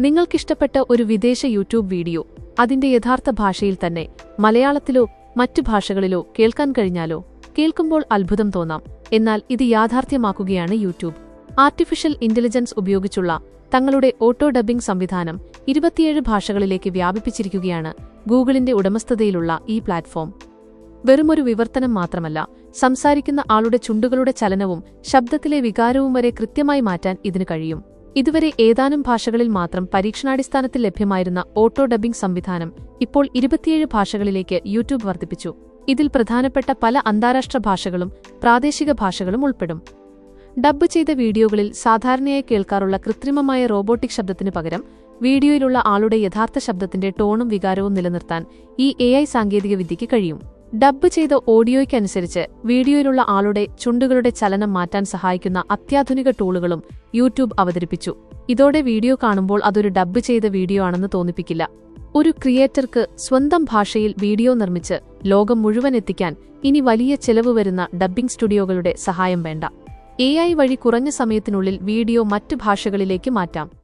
നിങ്ങൾക്കിഷ്ടപ്പെട്ട ഒരു വിദേശ YouTube video അതിന്റെ യഥാർത്ഥ ഭാഷയിൽ തന്നെ മലയാളത്തിലോ മറ്റു ഭാഷകളിലോ കേൾക്കാൻ കഴിഞ്ഞാലോ? കേൾക്കുമ്പോൾ അത്ഭുതം തോന്നാം, എന്നാൽ ഇത് യാഥാർത്ഥ്യമാക്കുകയാണ് യൂട്യൂബ്. ആർട്ടിഫിഷ്യൽ ഇന്റലിജൻസ് ഉപയോഗിച്ചുള്ള തങ്ങളുടെ ഓട്ടോ ഡബ്ബിംഗ് സംവിധാനം 27 ഭാഷകളിലേക്ക് വ്യാപിപ്പിച്ചിരിക്കുകയാണ് ഗൂഗിളിന്റെ ഉടമസ്ഥതയിലുള്ള ഈ പ്ലാറ്റ്ഫോം. വെറുമൊരു വിവർത്തനം മാത്രമല്ല, സംസാരിക്കുന്ന ആളുടെ ചുണ്ടുകളുടെ ചലനവും ശബ്ദത്തിലെ വികാരവും വരെ കൃത്യമായി മാറ്റാൻ ഇതിന് കഴിയും. ഇതുവരെ ഏതാനും ഭാഷകളിൽ മാത്രം പരീക്ഷണാടിസ്ഥാനത്തിൽ ലഭ്യമായിരുന്ന ഓട്ടോ ഡബ്ബിംഗ് സംവിധാനം ഇപ്പോൾ 27 ഭാഷകളിലേക്ക് യൂട്യൂബ് വർദ്ധിപ്പിച്ചു. ഇതിൽ പ്രധാനപ്പെട്ട പല അന്താരാഷ്ട്ര ഭാഷകളും പ്രാദേശിക ഭാഷകളും ഉൾപ്പെടും. ഡബ്ബ് ചെയ്ത വീഡിയോകളിൽ സാധാരണയായി കേൾക്കാറുള്ള കൃത്രിമമായ റോബോട്ടിക് ശബ്ദത്തിനു പകരം വീഡിയോയിലുള്ള ആളുടെ യഥാർത്ഥ ശബ്ദത്തിന്റെ ടോണും വികാരവും നിലനിർത്താൻ ഈ AI സാങ്കേതികവിദ്യയ്ക്ക് കഴിയും. ഡബ്ബ് ചെയ്ത ഓഡിയോയ്ക്കനുസരിച്ച് വീഡിയോയിലുള്ള ആളുടെ ചുണ്ടുകളുടെ ചലനം മാറ്റാൻ സഹായിക്കുന്ന അത്യാധുനിക ടൂളുകളും യൂട്യൂബ് അവതരിപ്പിച്ചു. ഇതോടെ വീഡിയോ കാണുമ്പോൾ അതൊരു ഡബ്ബ് ചെയ്ത വീഡിയോ ആണെന്ന് തോന്നിപ്പിക്കില്ല. ഒരു ക്രിയേറ്റർക്ക് സ്വന്തം ഭാഷയിൽ വീഡിയോ നിർമ്മിച്ച് ലോകം മുഴുവൻ എത്തിക്കാൻ ഇനി വലിയ ചെലവ് വരുന്ന ഡബ്ബിംഗ് സ്റ്റുഡിയോകളുടെ സഹായം വേണ്ട. AI വഴി കുറഞ്ഞ സമയത്തിനുള്ളിൽ വീഡിയോ മറ്റ് ഭാഷകളിലേക്ക് മാറ്റാം.